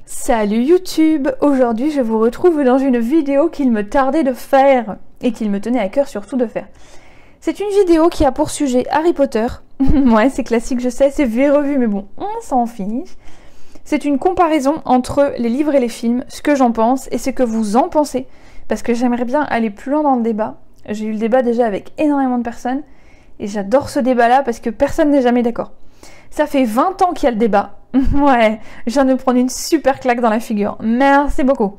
Salut YouTube! Aujourd'hui je vous retrouve dans une vidéo qu'il me tardait de faire et qu'il me tenait à cœur surtout de faire. C'est une vidéo qui a pour sujet Harry Potter. Ouais, c'est classique, je sais, c'est vu et revu, mais bon, on s'en fiche. C'est une comparaison entre les livres et les films, ce que j'en pense et ce que vous en pensez, parce que j'aimerais bien aller plus loin dans le débat. J'ai eu le débat déjà avec énormément de personnes et j'adore ce débat-là parce que personne n'est jamais d'accord. Ça fait 20 ans qu'il y a le débat. Ouais, je viens de me prendre une super claque dans la figure. Merci beaucoup.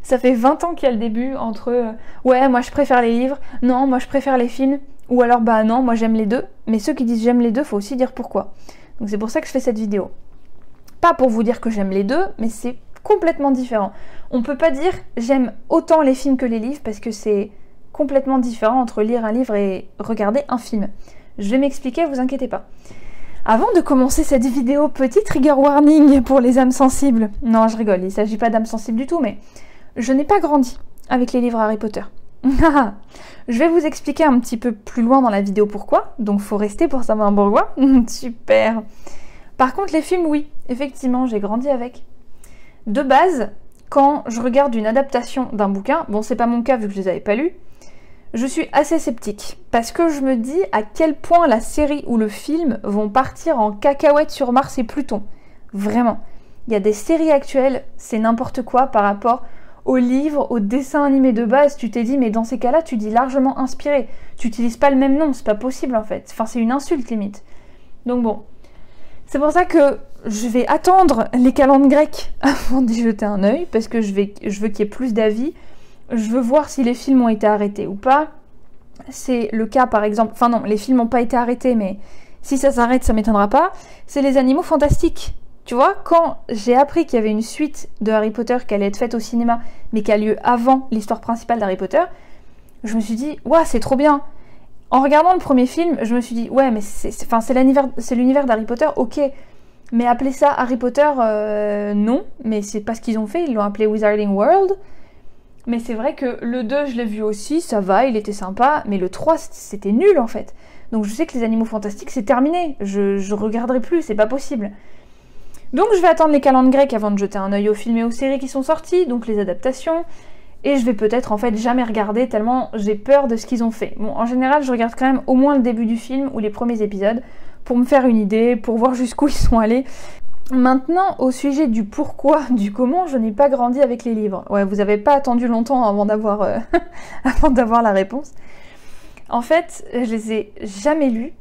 Ça fait 20 ans qu'il y a le début entre ouais, moi je préfère les livres, non, moi je préfère les films, ou alors bah non, moi j'aime les deux. Mais ceux qui disent j'aime les deux, faut aussi dire pourquoi. Donc c'est pour ça que je fais cette vidéo. Pas pour vous dire que j'aime les deux, mais c'est complètement différent. On peut pas dire j'aime autant les films que les livres parce que c'est complètement différent entre lire un livre et regarder un film. Je vais m'expliquer, vous inquiétez pas. Avant de commencer cette vidéo, petit trigger warning pour les âmes sensibles. Non, je rigole, il ne s'agit pas d'âmes sensibles du tout, mais je n'ai pas grandi avec les livres Harry Potter. Je vais vous expliquer un petit peu plus loin dans la vidéo pourquoi, donc faut rester pour savoir pourquoi. Super. Par contre, les films, oui, effectivement, j'ai grandi avec. De base, quand je regarde une adaptation d'un bouquin, bon, c'est pas mon cas vu que je les avais pas lus, je suis assez sceptique, parce que je me dis à quel point la série ou le film vont partir en cacahuète sur Mars et Pluton. Vraiment. Il y a des séries actuelles, c'est n'importe quoi par rapport aux livres, aux dessins animés de base. Tu t'es dit, mais dans ces cas-là, tu dis largement inspiré. Tu n'utilises pas le même nom, c'est pas possible en fait. Enfin, c'est une insulte limite. Donc bon. C'est pour ça que je vais attendre les calendes grecques avant d'y jeter un œil, parce que je veux qu'il y ait plus d'avis. Je veux voir si les films ont été arrêtés ou pas. C'est le cas par exemple... Enfin non, les films n'ont pas été arrêtés, mais si ça s'arrête, ça m'étonnera pas. C'est les Animaux Fantastiques. Tu vois, quand j'ai appris qu'il y avait une suite de Harry Potter qui allait être faite au cinéma, mais qui a lieu avant l'histoire principale d'Harry Potter, je me suis dit, ouah, c'est trop bien. En regardant le premier film, je me suis dit, ouais, mais c'est l'univers d'Harry Potter, ok. Mais appeler ça Harry Potter, non. Mais c'est pas ce qu'ils ont fait, ils l'ont appelé Wizarding World. Mais c'est vrai que le 2, je l'ai vu aussi, ça va, il était sympa, mais le 3, c'était nul en fait. Donc je sais que les Animaux Fantastiques, c'est terminé, je regarderai plus, c'est pas possible. Donc je vais attendre les calendes grecques avant de jeter un œil aux films et aux séries qui sont sortis, donc les adaptations, et je vais peut-être en fait jamais regarder tellement j'ai peur de ce qu'ils ont fait. Bon, en général, je regarde quand même au moins le début du film ou les premiers épisodes, pour me faire une idée, pour voir jusqu'où ils sont allés. Maintenant, au sujet du pourquoi, du comment, je n'ai pas grandi avec les livres. Ouais, vous n'avez pas attendu longtemps avant d'avoir avant d'avoir la réponse. En fait, je les ai jamais lus,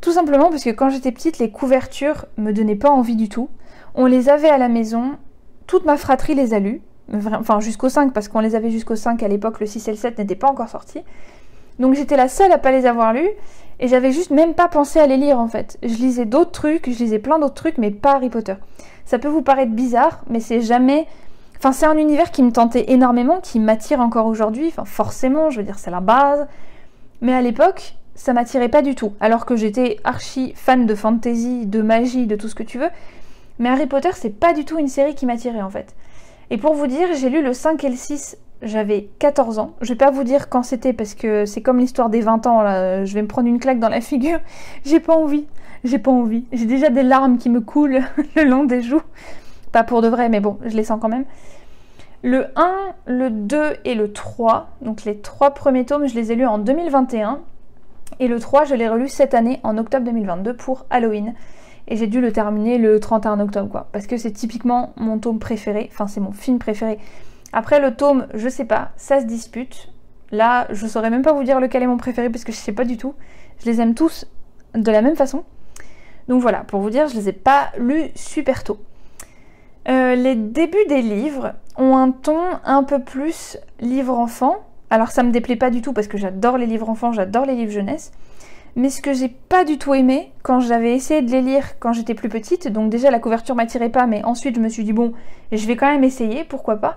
tout simplement parce que quand j'étais petite, les couvertures me donnaient pas envie du tout. On les avait à la maison, toute ma fratrie les a lus, enfin jusqu'au 5, parce qu'on les avait jusqu'au 5 à l'époque, le 6 et le 7 n'étaient pas encore sortis. Donc j'étais la seule à pas les avoir lus. Et j'avais juste même pas pensé à les lire en fait. Je lisais d'autres trucs, je lisais plein d'autres trucs, mais pas Harry Potter. Ça peut vous paraître bizarre, mais c'est jamais... Enfin, c'est un univers qui me tentait énormément, qui m'attire encore aujourd'hui. Enfin, forcément, je veux dire, c'est la base. Mais à l'époque, ça m'attirait pas du tout. Alors que j'étais archi fan de fantasy, de magie, de tout ce que tu veux. Mais Harry Potter, c'est pas du tout une série qui m'attirait en fait. Et pour vous dire, j'ai lu le 5 et le 6... J'avais 14 ans. Je vais pas vous dire quand c'était parce que c'est comme l'histoire des 20 ans là. Je vais me prendre une claque dans la figure. J'ai pas envie. J'ai déjà des larmes qui me coulent le long des joues. Pas pour de vrai, mais bon, je les sens quand même. Le 1, le 2 et le 3, donc les 3 premiers tomes, je les ai lus en 2021. Et le 3, je l'ai relu cette année en octobre 2022 pour Halloween. Et j'ai dû le terminer le 31 octobre, quoi. Parce que c'est typiquement mon tome préféré. Enfin, c'est mon film préféré. Après le tome, je sais pas, ça se dispute. Là, je saurais même pas vous dire lequel est mon préféré parce que je sais pas du tout. Je les aime tous de la même façon. Donc voilà, pour vous dire, je les ai pas lus super tôt. Les débuts des livres ont un ton un peu plus livre enfant. Alors ça me déplaît pas du tout parce que j'adore les livres enfants, j'adore les livres jeunesse. Mais ce que j'ai pas du tout aimé quand j'avais essayé de les lire quand j'étais plus petite, donc déjà la couverture m'attirait pas, mais ensuite je me suis dit bon, je vais quand même essayer, pourquoi pas.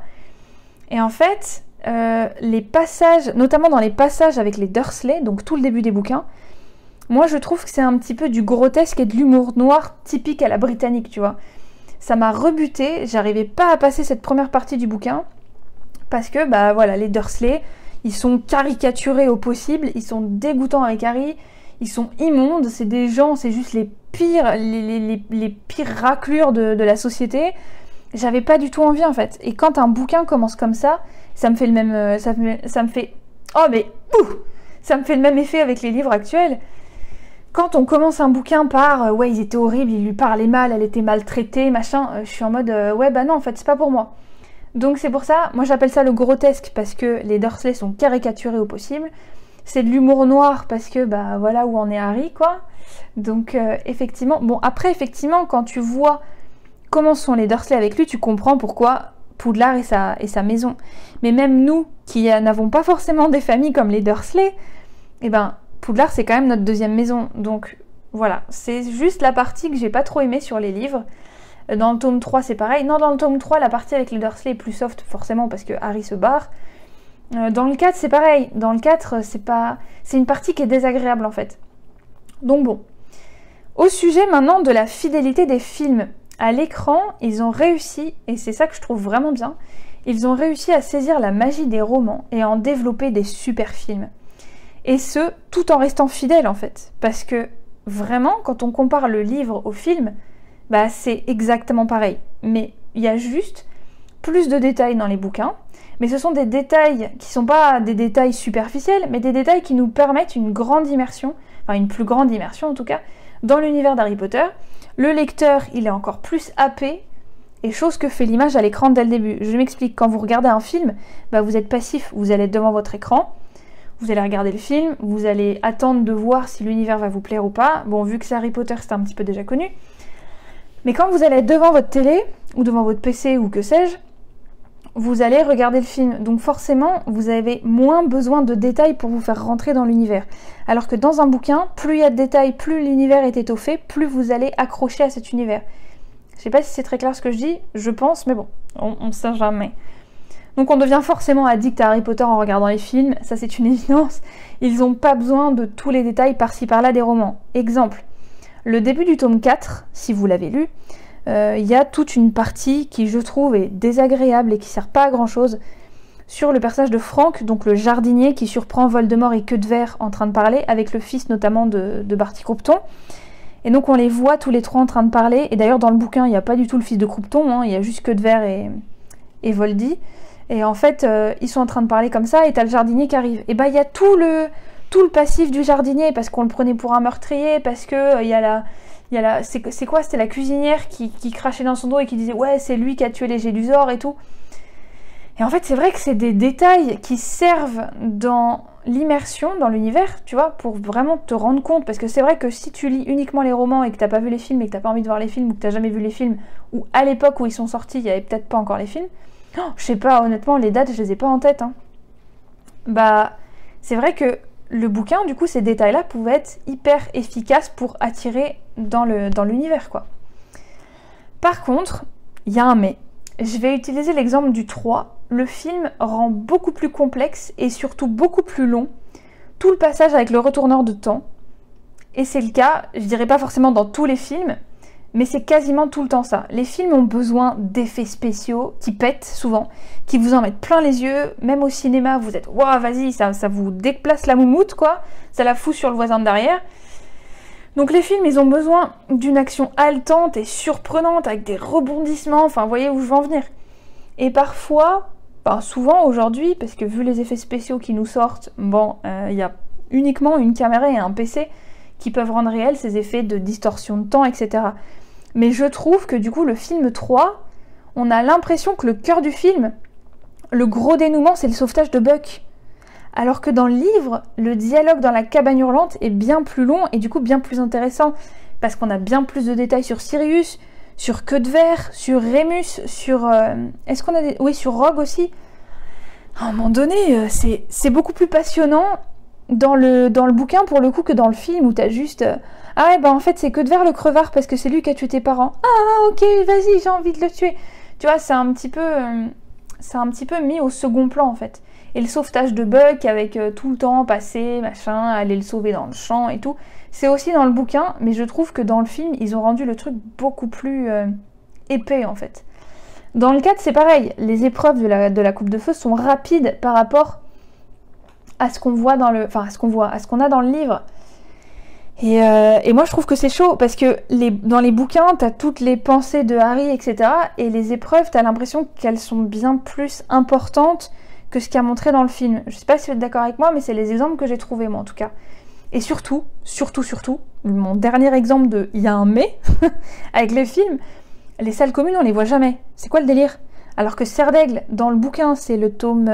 Et en fait, les passages, notamment dans les passages avec les Dursley, donc tout le début des bouquins, moi je trouve que c'est un petit peu du grotesque et de l'humour noir typique à la britannique, tu vois. Ça m'a rebutée, j'arrivais pas à passer cette première partie du bouquin, parce que, bah voilà, les Dursley, ils sont caricaturés au possible, ils sont dégoûtants avec Harry, ils sont immondes, c'est des gens, c'est juste les pires, les pires raclures de la société. j'avais pas du tout envie en fait. Et quand un bouquin commence comme ça me fait le même... ça me fait... Oh mais... ça me fait le même effet avec les livres actuels. Quand on commence un bouquin par ouais, ils étaient horribles, ils lui parlaient mal, elle était maltraitée, machin, je suis en mode ouais, bah non, en fait, c'est pas pour moi. Donc c'est pour ça, moi j'appelle ça le grotesque parce que les Dursley sont caricaturés au possible. C'est de l'humour noir parce que bah voilà où en est Harry, quoi. Donc effectivement, bon après effectivement, quand tu vois comment sont les Dursley avec lui, tu comprends pourquoi Poudlard est sa maison. Mais même nous, qui n'avons pas forcément des familles comme les Dursley, eh ben, Poudlard, c'est quand même notre deuxième maison. Donc, voilà. C'est juste la partie que j'ai pas trop aimée sur les livres. Dans le tome 3, c'est pareil. Non, dans le tome 3, la partie avec les Dursley est plus soft, forcément, parce que Harry se barre. Dans le 4, c'est pareil. Dans le 4, c'est une partie qui est désagréable, en fait. Donc, bon. Au sujet, maintenant, de la fidélité des films. À l'écran, ils ont réussi, et c'est ça que je trouve vraiment bien, ils ont réussi à saisir la magie des romans et à en développer des super films. Et ce, tout en restant fidèle en fait. Parce que vraiment, quand on compare le livre au film, bah c'est exactement pareil. Mais il y a juste plus de détails dans les bouquins. Mais ce sont des détails qui sont pas des détails superficiels, mais des détails qui nous permettent une grande immersion, enfin une plus grande immersion en tout cas, dans l'univers d'Harry Potter. Le lecteur, il est encore plus happé, et chose que fait l'image à l'écran dès le début. Je m'explique, quand vous regardez un film, bah vous êtes passif, vous allez être devant votre écran, vous allez regarder le film, vous allez attendre de voir si l'univers va vous plaire ou pas. Bon, vu que c'est Harry Potter, c'est un petit peu déjà connu. Mais quand vous allez être devant votre télé, ou devant votre PC, ou que sais-je, vous allez regarder le film. Donc forcément, vous avez moins besoin de détails pour vous faire rentrer dans l'univers. Alors que dans un bouquin, plus il y a de détails, plus l'univers est étoffé, plus vous allez accrocher à cet univers. Je sais pas si c'est très clair ce que je dis, je pense, mais bon, on ne sait jamais. Donc on devient forcément addict à Harry Potter en regardant les films, ça c'est une évidence. Ils n'ont pas besoin de tous les détails par-ci par-là des romans. Exemple, le début du tome 4, si vous l'avez lu, il y a toute une partie qui, je trouve, est désagréable et qui sert pas à grand-chose sur le personnage de Frank, donc le jardinier qui surprend Voldemort et Queue de Verre en train de parler, avec le fils notamment de Barty Croupton. Et donc on les voit tous les trois en train de parler, et d'ailleurs dans le bouquin il n'y a pas du tout le fils de Croupton, hein, il y a juste Queue de Verre et Voldy. Et en fait, ils sont en train de parler comme ça, et t'as le jardinier qui arrive. Et bah il y a tout le passif du jardinier, parce qu'on le prenait pour un meurtrier, parce que il y a la... c'est quoi? C'était la cuisinière qui crachait dans son dos et qui disait « Ouais, c'est lui qui a tué les Gélusors et tout ». Et en fait, c'est vrai que c'est des détails qui servent dans l'immersion, dans l'univers, tu vois, pour vraiment te rendre compte. Parce que c'est vrai que si tu lis uniquement les romans et que t'as pas vu les films et que t'as pas envie de voir les films ou que t'as jamais vu les films, ou à l'époque où ils sont sortis, il y avait peut-être pas encore les films, je sais pas, honnêtement, les dates, je les ai pas en tête. Hein. Bah, c'est vrai que le bouquin, du coup, ces détails-là pouvaient être hyper efficaces pour attirer dans l'univers, quoi. Par contre, il y a un mais. Je vais utiliser l'exemple du 3. Le film rend beaucoup plus complexe et surtout beaucoup plus long tout le passage avec le retourneur de temps. Et c'est le cas, je dirais pas forcément dans tous les films, mais c'est quasiment tout le temps ça. Les films ont besoin d'effets spéciaux qui pètent souvent, qui vous en mettent plein les yeux. Même au cinéma, vous êtes « Waouh, vas-y, ça vous déplace la moumoute, quoi. Ça la fout sur le voisin de derrière. » Donc les films, ils ont besoin d'une action haletante et surprenante, avec des rebondissements, enfin, vous voyez où je veux en venir. Et parfois, enfin souvent aujourd'hui, parce que vu les effets spéciaux qui nous sortent, bon, il y a uniquement une caméra et un PC qui peuvent rendre réels ces effets de distorsion de temps, etc. Mais je trouve que du coup, le film 3, on a l'impression que le cœur du film, le gros dénouement, c'est le sauvetage de Buck. Alors que dans le livre, le dialogue dans la cabane hurlante est bien plus long et du coup bien plus intéressant. Parce qu'on a bien plus de détails sur Sirius, sur Queue de Verre, sur Rémus, sur... est-ce qu'on a des... Oui, sur Rogue aussi. À un moment donné, c'est beaucoup plus passionnant dans le bouquin pour le coup que dans le film où t'as juste... ah ouais, bah en fait c'est Queue de Verre le crevard parce que c'est lui qui a tué tes parents. Ah ok, vas-y, j'ai envie de le tuer. Tu vois, c'est un petit peu mis au second plan en fait. Et le sauvetage de Buck avec tout le temps passé, machin, aller le sauver dans le champ et tout, c'est aussi dans le bouquin, mais je trouve que dans le film, ils ont rendu le truc beaucoup plus épais en fait. Dans le 4, c'est pareil, les épreuves de la coupe de feu sont rapides par rapport à ce qu'on voit dans le... Enfin, à ce qu'on a dans le livre. Et moi je trouve que c'est chaud parce que dans les bouquins t'as toutes les pensées de Harry, etc. Et les épreuves t'as l'impression qu'elles sont bien plus importantes que ce qu'il y a montré dans le film. Je sais pas si vous êtes d'accord avec moi, mais c'est les exemples que j'ai trouvés moi en tout cas. Et surtout, mon dernier exemple de il y a un mais avec les films, les salles communes on les voit jamais. C'est quoi le délire? Alors que Serre d'Aigle, dans le bouquin, c'est le tome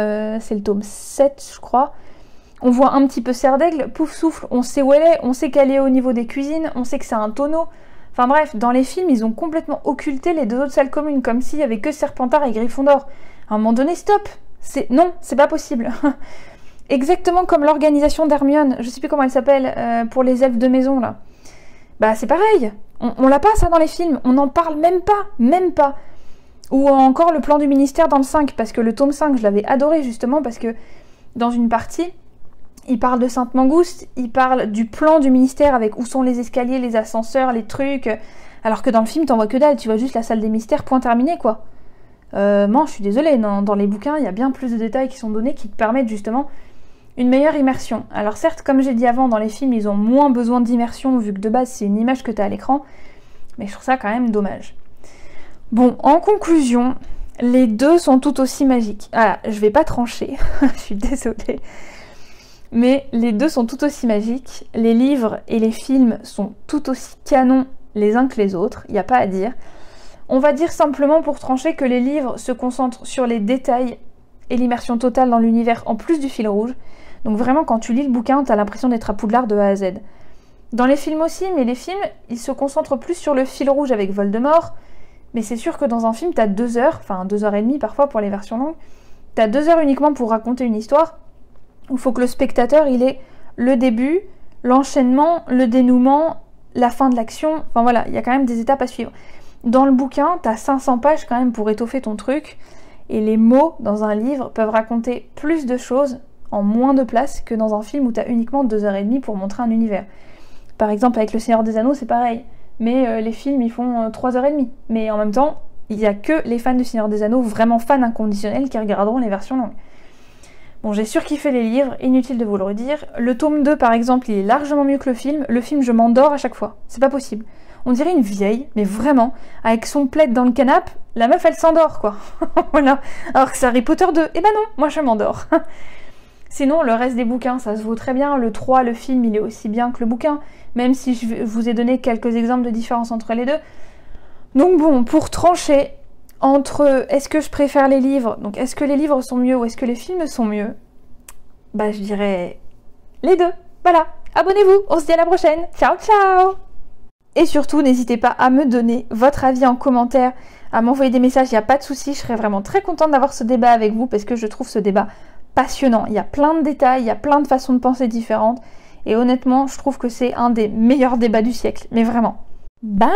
7 je crois. On voit un petit peu Serre d'Aigle, pouf souffle, on sait où elle est, on sait qu'elle est au niveau des cuisines, on sait que c'est un tonneau. Enfin bref, dans les films, ils ont complètement occulté les deux autres salles communes, comme s'il y avait que Serpentard et Gryffondor. À un moment donné, stop! Non, c'est pas possible. Exactement comme l'organisation d'Hermione, je sais plus comment elle s'appelle, pour les elfes de maison, là. Bah c'est pareil, on l'a pas ça dans les films, on n'en parle même pas. Ou encore le plan du ministère dans le 5, parce que le tome 5, je l'avais adoré justement, parce que dans une partie, il parle de Sainte-Mangouste, il parle du plan du ministère avec où sont les escaliers, les ascenseurs, les trucs, alors que dans le film, t'en vois que dalle, tu vois juste la salle des mystères, point terminé, quoi. Non, je suis désolée, dans les bouquins, il y a bien plus de détails qui sont donnés qui te permettent justement une meilleure immersion. Alors certes, comme j'ai dit avant, dans les films, ils ont moins besoin d'immersion, vu que de base, c'est une image que t'as à l'écran, mais je trouve ça quand même dommage. Bon, en conclusion, les deux sont tout aussi magiques. Ah, je vais pas trancher, je suis désolée. Mais les deux sont tout aussi magiques. Les livres et les films sont tout aussi canons les uns que les autres, il n'y a pas à dire. On va dire simplement pour trancher que les livres se concentrent sur les détails et l'immersion totale dans l'univers en plus du fil rouge. Donc vraiment, quand tu lis le bouquin, t'as l'impression d'être à Poudlard de A à Z. Dans les films aussi, mais les films, ils se concentrent plus sur le fil rouge avec Voldemort. Mais c'est sûr que dans un film, t'as 2 heures, enfin 2h30 parfois pour les versions longues, t'as 2 heures uniquement pour raconter une histoire, où il faut que le spectateur, il ait le début, l'enchaînement, le dénouement, la fin de l'action, enfin voilà, il y a quand même des étapes à suivre. Dans le bouquin, t'as 500 pages quand même pour étoffer ton truc, et les mots dans un livre peuvent raconter plus de choses en moins de place que dans un film où t'as uniquement 2h30 pour montrer un univers. Par exemple, avec Le Seigneur des Anneaux, c'est pareil. Mais les films, ils font 3h30. Mais en même temps, il n'y a que les fans du Seigneur des Anneaux, vraiment fans inconditionnels, qui regarderont les versions longues. Bon, j'ai surkiffé les livres, inutile de vous le redire. Le tome 2, par exemple, il est largement mieux que le film. Le film, je m'endors à chaque fois. C'est pas possible. On dirait une vieille, mais vraiment, avec son plaid dans le canapé, la meuf, elle s'endort, quoi. Voilà. Alors que c'est Harry Potter 2. Eh ben non, moi, je m'endors. Sinon, le reste des bouquins, ça se vaut très bien. Le 3, le film, il est aussi bien que le bouquin, même si je vous ai donné quelques exemples de différence entre les deux. Donc bon, pour trancher entre est-ce que je préfère les livres, donc est-ce que les livres sont mieux ou est-ce que les films sont mieux, bah je dirais les deux. Voilà, abonnez-vous, on se dit à la prochaine. Ciao, ciao! Et surtout, n'hésitez pas à me donner votre avis en commentaire, à m'envoyer des messages, il n'y a pas de souci, je serais vraiment très contente d'avoir ce débat avec vous parce que je trouve ce débat passionnant. Il y a plein de détails, il y a plein de façons de penser différentes. Et honnêtement, je trouve que c'est un des meilleurs débats du siècle. Mais vraiment. Bye!